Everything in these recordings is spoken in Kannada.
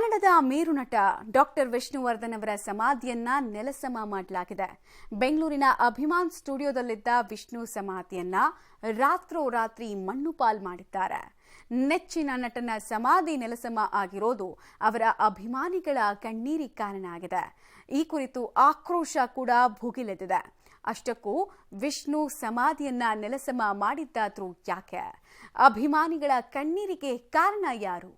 ಕನ್ನಡದ ಮೇರುನಟ ಡಾಕ್ಟರ್ ವಿಷ್ಣುವರ್ಧನ್ ಅವರ ಸಮಾಧಿಯನ್ನ ನೆಲಸಮ ಮಾಡಲಾಗಿದೆ. ಬೆಂಗಳೂರಿನ ಅಭಿಮಾನ್ ಸ್ಟುಡಿಯೋದಲ್ಲಿದ್ದ ವಿಷ್ಣು ಸಮಾಧಿಯನ್ನ ರಾತ್ರೋರಾತ್ರಿ ಮಣ್ಣು ಪಾಲ್ ಮಾಡಿದ್ದಾರೆ. ನೆಚ್ಚಿನ ನಟನ ಸಮಾಧಿ ನೆಲಸಮ ಆಗಿರೋದು ಅವರ ಅಭಿಮಾನಿಗಳ ಕಣ್ಣೀರಿಗೆ ಕಾರಣ ಆಗಿದೆ. ಈ ಕುರಿತು ಆಕ್ರೋಶ ಕೂಡ ಭುಗಿಲೆದ್ದಿದೆ. ಅಷ್ಟಕ್ಕೂ ವಿಷ್ಣು ಸಮಾಧಿಯನ್ನ ನೆಲಸಮ ಮಾಡಿದ್ದಾದ್ರೂ ಯಾಕೆ? ಅಭಿಮಾನಿಗಳ ಕಣ್ಣೀರಿಗೆ ಕಾರಣ ಯಾರು?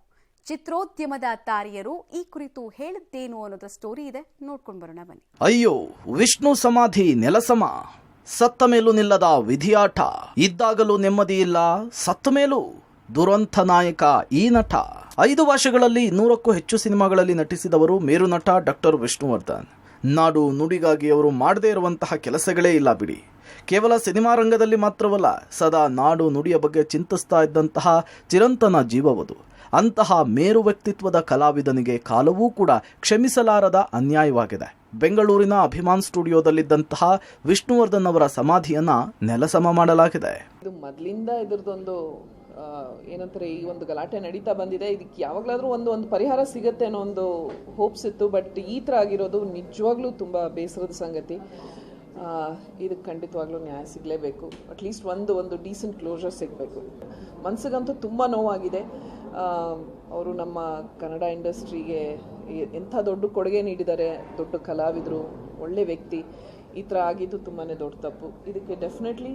ಚಿತ್ರೋದ್ಯಮದ ತಾರೆಯರು ಈ ಕುರಿತು ಹೇಳಿದ್ದೇನು ಅನ್ನೋದ ಸ್ಟೋರಿ ಇದೆ, ನೋಡ್ಕೊಂಡು ಬರೋಣ ಬನ್ನಿ. ಅಯ್ಯೋ, ವಿಷ್ಣು ಸಮಾಧಿ ನೆಲಸಮ. ಸತ್ತ ಮೇಲೂ ನಿಲ್ಲದ ವಿಧಿಯಾಟ. ಇದ್ದಾಗಲೂ ನೆಮ್ಮದಿ ಇಲ್ಲ, ಸತ್ತ ಮೇಲೂ ದುರಂತ ನಾಯಕ ಈ ನಟ. 5 ವರ್ಷಗಳಲ್ಲಿ 200ಕ್ಕೂ ಹೆಚ್ಚು ಸಿನಿಮಾಗಳಲ್ಲಿ ನಟಿಸಿದವರು ಮೇರುನಟ ಡಾಕ್ಟರ್ ವಿಷ್ಣುವರ್ಧನ್. ನಾಡು ನುಡಿಗಾಗಿ ಅವರು ಮಾಡದೇ ಇರುವಂತಹ ಕೆಲಸಗಳೇ ಇಲ್ಲ ಬಿಡಿ. ಕೇವಲ ಸಿನಿಮಾ ರಂಗದಲ್ಲಿ ಮಾತ್ರವಲ್ಲ, ಸದಾ ನಾಡು ನುಡಿಯ ಬಗ್ಗೆ ಚಿಂತಿಸ್ತಾ ಇದ್ದಂತಹ ಚಿರಂತನ ಜೀವವದು. ಅಂತಹ ಮೇರು ವ್ಯಕ್ತಿತ್ವದ ಕಲಾವಿದನಿಗೆ ಕಾಲವೂ ಕೂಡ ಕ್ಷಮಿಸಲಾರದ ಅನ್ಯಾಯವಾಗಿದೆ. ಬೆಂಗಳೂರಿನ ಅಭಿಮಾನ್ ಸ್ಟುಡಿಯೋದಲ್ಲಿದ್ದಂತಹ ವಿಷ್ಣುವರ್ಧನ್ ಅವರ ಸಮಾಧಿಯನ್ನ ನೆಲಸಮ ಮಾಡಲಾಗಿದೆ. ಇದು ಮೊದಲಿಂದ ಇದ್ರದೊಂದು ಏನಂತಾರೆ, ಈ ಒಂದು ಗಲಾಟೆ ನಡೀತಾ ಬಂದಿದೆ. ಇದಕ್ಕೆ ಯಾವಾಗಲಾದ್ರೂ ಒಂದು ಪರಿಹಾರ ಸಿಗುತ್ತೆ ಅನ್ನೋ ಒಂದು ಹೋಪ್ಸ್ ಇತ್ತು. ಬಟ್ ಈ ಥರ ಆಗಿರೋದು ನಿಜವಾಗ್ಲೂ ತುಂಬ ಬೇಸರದ ಸಂಗತಿ. ಇದಕ್ಕೆ ಖಂಡಿತವಾಗ್ಲೂ ನ್ಯಾಯ ಸಿಗಲೇಬೇಕು. ಅಟ್ಲೀಸ್ಟ್ ಒಂದು ಡೀಸೆಂಟ್ ಕ್ಲೋಸರ್ ಸಿಗಬೇಕು. ಮನಸ್ಸಿಗಂತೂ ತುಂಬ ನೋವಾಗಿದೆ. ಅವರು ನಮ್ಮ ಕನ್ನಡ ಇಂಡಸ್ಟ್ರಿಗೆ ಎಂಥ ದೊಡ್ಡ ಕೊಡುಗೆ ನೀಡಿದ್ದಾರೆ. ದೊಡ್ಡ ಕಲಾವಿದರು, ಒಳ್ಳೆ ವ್ಯಕ್ತಿ. ಈ ಥರ ಆಗಿದ್ದು ತುಂಬಾ ದೊಡ್ಡ ತಪ್ಪು. ಇದಕ್ಕೆ ಡೆಫಿನೆಟ್ಲಿ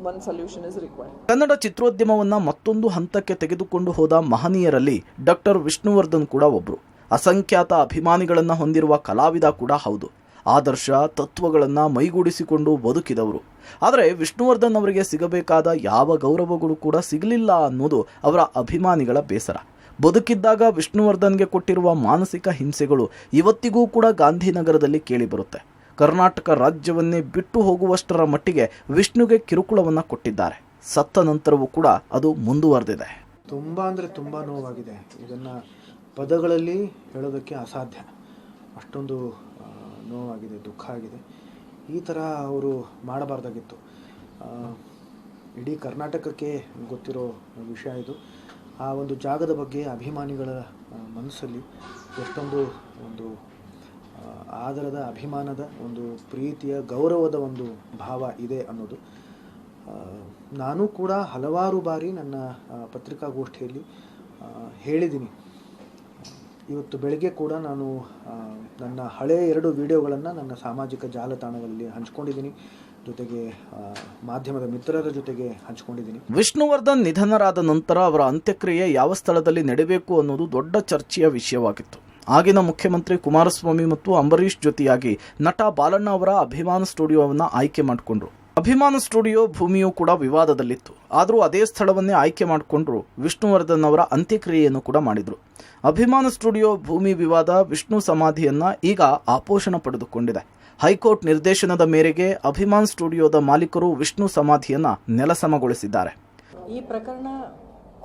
ಒಂದು ಸೊಲ್ಯೂಷನ್ ಇಸ್ ರಿಕ್ವೈರ್ಡ್. ಕನ್ನಡ ಚಿತ್ರೋದ್ಯಮವನ್ನ ಮತ್ತೊಂದು ಹಂತಕ್ಕೆ ತೆಗೆದುಕೊಂಡು ಹೋದ ಮಹನೀಯರಲ್ಲಿ ಡಾಕ್ಟರ್ ವಿಷ್ಣುವರ್ಧನ್ ಕೂಡ ಒಬ್ರು. ಅಸಂಖ್ಯಾತ ಅಭಿಮಾನಿಗಳನ್ನ ಹೊಂದಿರುವ ಕಲಾವಿದ ಕೂಡ ಹೌದು. ಆದರ್ಶ ತತ್ವಗಳನ್ನು ಮೈಗೂಡಿಸಿಕೊಂಡು ಬದುಕಿದವರು. ಆದರೆ ವಿಷ್ಣುವರ್ಧನ್ ಅವರಿಗೆ ಸಿಗಬೇಕಾದ ಯಾವ ಗೌರವಗಳು ಕೂಡ ಸಿಗಲಿಲ್ಲ ಅನ್ನೋದು ಅವರ ಅಭಿಮಾನಿಗಳ ಬೇಸರ. ಬದುಕಿದ್ದಾಗ ವಿಷ್ಣುವರ್ಧನ್ಗೆ ಕೊಟ್ಟಿರುವ ಮಾನಸಿಕ ಹಿಂಸೆಗಳು ಇವತ್ತಿಗೂ ಕೂಡ ಗಾಂಧಿನಗರದಲ್ಲಿ ಕೇಳಿಬರುತ್ತೆ. ಕರ್ನಾಟಕ ರಾಜ್ಯವನ್ನೇ ಬಿಟ್ಟು ಹೋಗುವಷ್ಟರ ಮಟ್ಟಿಗೆ ವಿಷ್ಣುಗೆ ಕಿರುಕುಳವನ್ನು ಕೊಟ್ಟಿದ್ದಾರೆ. ಸತ್ತ ನಂತರವೂ ಕೂಡ ಅದು ಮುಂದುವರೆದಿದೆ. ತುಂಬ ಅಂದರೆ ತುಂಬ ನೋವಾಗಿದೆ. ಇದನ್ನು ಪದಗಳಲ್ಲಿ ಹೇಳೋದಕ್ಕೆ ಅಸಾಧ್ಯ. ಅಷ್ಟೊಂದು ನೋವಾಗಿದೆ, ದುಃಖ ಆಗಿದೆ. ಈ ಥರ ಅವರು ಮಾಡಬಾರ್ದಾಗಿತ್ತು. ಇಡೀ ಕರ್ನಾಟಕಕ್ಕೆ ಗೊತ್ತಿರೋ ವಿಷಯ ಇದು. ಆ ಒಂದು ಜಾಗದ ಬಗ್ಗೆ ಅಭಿಮಾನಿಗಳ ಮನಸ್ಸಲ್ಲಿ ಎಷ್ಟೊಂದು ಒಂದು ಆದರದ, ಅಭಿಮಾನದ, ಒಂದು ಪ್ರೀತಿಯ, ಗೌರವದ ಒಂದು ಭಾವ ಇದೆ ಅನ್ನೋದು. ನಾನು ಕೂಡ ಹಲವಾರು ಬಾರಿ ನನ್ನ ಪತ್ರಿಕಾಗೋಷ್ಠಿಯಲ್ಲಿ ಹೇಳಿದ್ದೀನಿ. ಇವತ್ತು ಬೆಳಗ್ಗೆ ಕೂಡ ನಾನು ನನ್ನ ಹಳೆಯ 2 ವಿಡಿಯೋಗಳನ್ನು ನನ್ನ ಸಾಮಾಜಿಕ ಜಾಲತಾಣಗಳಲ್ಲಿ ಹಂಚ್ಕೊಂಡಿದ್ದೀನಿ. ಜೊತೆಗೆ ಮಾಧ್ಯಮದ ಮಿತ್ರರ ಜೊತೆಗೆ ಹಂಚ್ಕೊಂಡಿದ್ದೀನಿ. ವಿಷ್ಣುವರ್ಧನ್ ನಿಧನರಾದ ನಂತರ ಅವರ ಅಂತ್ಯಕ್ರಿಯೆ ಯಾವ ಸ್ಥಳದಲ್ಲಿ ನಡೆಯಬೇಕು ಅನ್ನೋದು ದೊಡ್ಡ ಚರ್ಚೆಯ ವಿಷಯವಾಗಿತ್ತು. ಆಗಿನ ಮುಖ್ಯಮಂತ್ರಿ ಕುಮಾರಸ್ವಾಮಿ ಮತ್ತು ಅಂಬರೀಷ್ ಜೊತೆಯಾಗಿ ನಟ ಬಾಲಣ್ಣ ಅವರ ಅಭಿಮಾನ ಸ್ಟುಡಿಯೋವನ್ನು ಆಯ್ಕೆ ಮಾಡಿಕೊಂಡ್ರು. ಅಭಿಮಾನ ಸ್ಟುಡಿಯೋ ಭೂಮಿಯೂ ಕೂಡ ವಿವಾದದಲ್ಲಿತ್ತು. ಆದರೂ ಅದೇ ಸ್ಥಳವನ್ನೇ ಆಯ್ಕೆ ಮಾಡಿಕೊಂಡ್ರು. ವಿಷ್ಣುವರ್ಧನ್ ಅವರ ಅಂತ್ಯಕ್ರಿಯೆಯನ್ನು ಕೂಡ ಮಾಡಿದ್ರು. ಅಭಿಮಾನ ಸ್ಟುಡಿಯೋ ಭೂಮಿ ವಿವಾದ ವಿಷ್ಣು ಸಮಾಧಿಯನ್ನ ಈಗ ಆಪೋಷಣ ಪಡೆದುಕೊಂಡಿದೆ. ಹೈಕೋರ್ಟ್ ನಿರ್ದೇಶನದ ಮೇರೆಗೆ ಅಭಿಮಾನ್ ಸ್ಟುಡಿಯೋದ ಮಾಲೀಕರು ವಿಷ್ಣು ಸಮಾಧಿಯನ್ನ ನೆಲಸಮಗೊಳಿಸಿದ್ದಾರೆ. ಈ ಪ್ರಕರಣ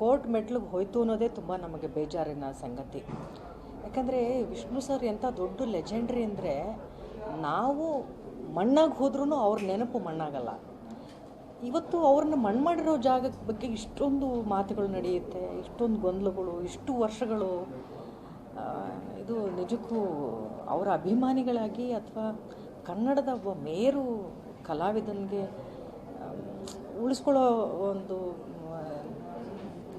ಕೋರ್ಟ್ ಮೆಟ್ಲಿಗೆ ಹೋಯ್ತು ಅನ್ನೋದೇ ತುಂಬ ನಮಗೆ ಬೇಜಾರಿನ ಸಂಗತಿ. ಯಾಕಂದರೆ ವಿಷ್ಣು ಸರ್ ಎಂಥ ದೊಡ್ಡ ಲೆಜೆಂಡ್ರಿ ಅಂದರೆ, ನಾವು ಮಣ್ಣಾಗಿ ಹೋದ್ರೂ ಅವ್ರ ನೆನಪು ಮಣ್ಣಾಗಲ್ಲ. ಇವತ್ತು ಅವ್ರನ್ನ ಮಣ್ಣು ಮಾಡಿರೋ ಜಾಗದ ಬಗ್ಗೆ ಇಷ್ಟೊಂದು ಮಾತುಗಳು ನಡೆಯುತ್ತೆ, ಇಷ್ಟೊಂದು ಗೊಂದಲಗಳು, ಇಷ್ಟು ವರ್ಷಗಳು. ಇದು ನಿಜಕ್ಕೂ ಅವರ ಅಭಿಮಾನಿಗಳಾಗಿ ಅಥವಾ ಕನ್ನಡದ ಒಬ್ಬ ಮೇರು ಕಲಾವಿದನಿಗೆ ಉಳಿಸ್ಕೊಳ್ಳೋ ಒಂದು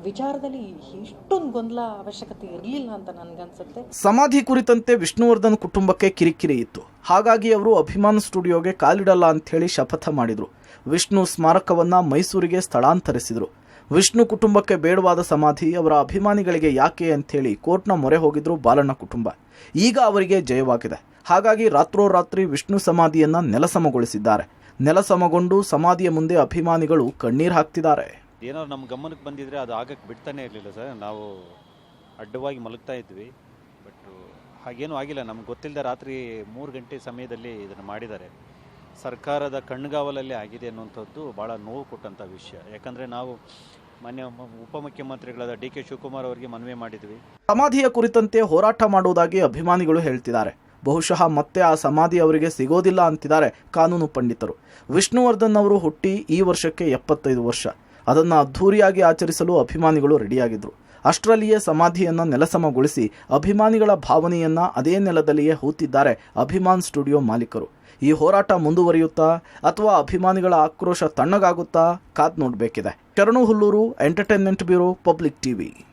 ವಿಚಾರದಲ್ಲಿ ಇಷ್ಟೊಂದು ಗೊಂದಲ ಅವಶ್ಯಕತೆ ಇರಲಿಲ್ಲ ಅಂತ ನನಗನ್ಸುತ್ತೆ. ಸಮಾಧಿ ಕುರಿತಂತೆ ವಿಷ್ಣುವರ್ಧನ್ ಕುಟುಂಬಕ್ಕೆ ಕಿರಿಕಿರಿ ಇತ್ತು. ಹಾಗಾಗಿ ಅವರು ಅಭಿಮಾನ್ ಸ್ಟುಡಿಯೋಗೆ ಕಾಲಿಡಲ್ಲ ಅಂತ ಹೇಳಿ ಶಪಥ ಮಾಡಿದ್ರು. ವಿಷ್ಣು ಸ್ಮಾರಕವನ್ನ ಮೈಸೂರಿಗೆ ಸ್ಥಳಾಂತರಿಸಿದ್ರು. ವಿಷ್ಣು ಕುಟುಂಬಕ್ಕೆ ಬೇಡವಾದ ಸಮಾಧಿ ಅವರ ಅಭಿಮಾನಿಗಳಿಗೆ ಯಾಕೆ ಅಂಥೇಳಿ ಕೋರ್ಟ್ನ ಮೊರೆ ಹೋಗಿದ್ರು ಬಾಲಣ್ಣ ಕುಟುಂಬ. ಈಗ ಅವರಿಗೆ ಜಯವಾಗಿದೆ. ಹಾಗಾಗಿ ರಾತ್ರೋರಾತ್ರಿ ವಿಷ್ಣು ಸಮಾಧಿಯನ್ನ ನೆಲಸಮಗೊಳಿಸಿದ್ದಾರೆ. ನೆಲಸಮಗೊಂಡು ಸಮಾಧಿಯ ಮುಂದೆ ಅಭಿಮಾನಿಗಳು ಕಣ್ಣೀರು ಹಾಕ್ತಿದ್ದಾರೆ. ಏನಾದ್ರು ನಮ್ಮ ಗಮನಕ್ಕೆ ಬಂದಿದ್ರೆ ಅದು ಆಗಕ್ಕೆ ಬಿಡ್ತಾನೆ ಇರಲಿಲ್ಲ ಸರ್. ನಾವು ಅಡ್ಡವಾಗಿ ಮಲಗ್ತಾ ಇದ್ವಿ. ಬಟ್ ಹಾಗೇನೂ ಆಗಿಲ್ಲ. ನಮ್ಗೆ ಗೊತ್ತಿಲ್ಲದೆ ರಾತ್ರಿ 3 ಗಂಟೆ ಸಮಯದಲ್ಲಿ ಇದನ್ನು ಮಾಡಿದ್ದಾರೆ. ಸರ್ಕಾರದ ಕಣ್ಗಾವಲಲ್ಲಿ ಆಗಿದೆ ಅನ್ನುವಂಥದ್ದು ಭಾಳ ನೋವು ಕೊಟ್ಟಂಥ ವಿಷಯ. ಯಾಕಂದರೆ ನಾವು ಮಾನ್ಯ ಉಪಮುಖ್ಯಮಂತ್ರಿಗಳಾದ ಡಿ.ಕೆ. ಶಿವಕುಮಾರ್ ಅವರಿಗೆ ಮನವಿ ಮಾಡಿದ್ವಿ. ಸಮಾಧಿಯ ಕುರಿತಂತೆ ಹೋರಾಟ ಮಾಡುವುದಾಗಿ ಅಭಿಮಾನಿಗಳು ಹೇಳ್ತಿದ್ದಾರೆ. ಬಹುಶಃ ಮತ್ತೆ ಆ ಸಮಾಧಿ ಅವರಿಗೆ ಸಿಗೋದಿಲ್ಲ ಅಂತಿದ್ದಾರೆ ಕಾನೂನು ಪಂಡಿತರು. ವಿಷ್ಣುವರ್ಧನ್ ಅವರು ಹುಟ್ಟಿ ಈ ವರ್ಷಕ್ಕೆ 75 ವರ್ಷ. ಅದನ್ನು ಅದ್ಧೂರಿಯಾಗಿ ಆಚರಿಸಲು ಅಭಿಮಾನಿಗಳು ರೆಡಿಯಾಗಿದ್ರು. ಅಷ್ಟರಲ್ಲಿಯೇ ಸಮಾಧಿಯನ್ನ ನೆಲಸಮಗೊಳಿಸಿ ಅಭಿಮಾನಿಗಳ ಭಾವನೆಯನ್ನ ಅದೇ ನೆಲದಲ್ಲಿಯೇ ಹೂತಿದ್ದಾರೆ ಅಭಿಮಾನ್ ಸ್ಟುಡಿಯೋ ಮಾಲೀಕರು. ಈ ಹೋರಾಟ ಮುಂದುವರಿಯುತ್ತಾ ಅಥವಾ ಅಭಿಮಾನಿಗಳ ಆಕ್ರೋಶ ತಣ್ಣಗಾಗುತ್ತಾ ಕಾದ್ ನೋಡಬೇಕಿದೆ. ಶರಣು Hulluru, entertainment bureau, public TV.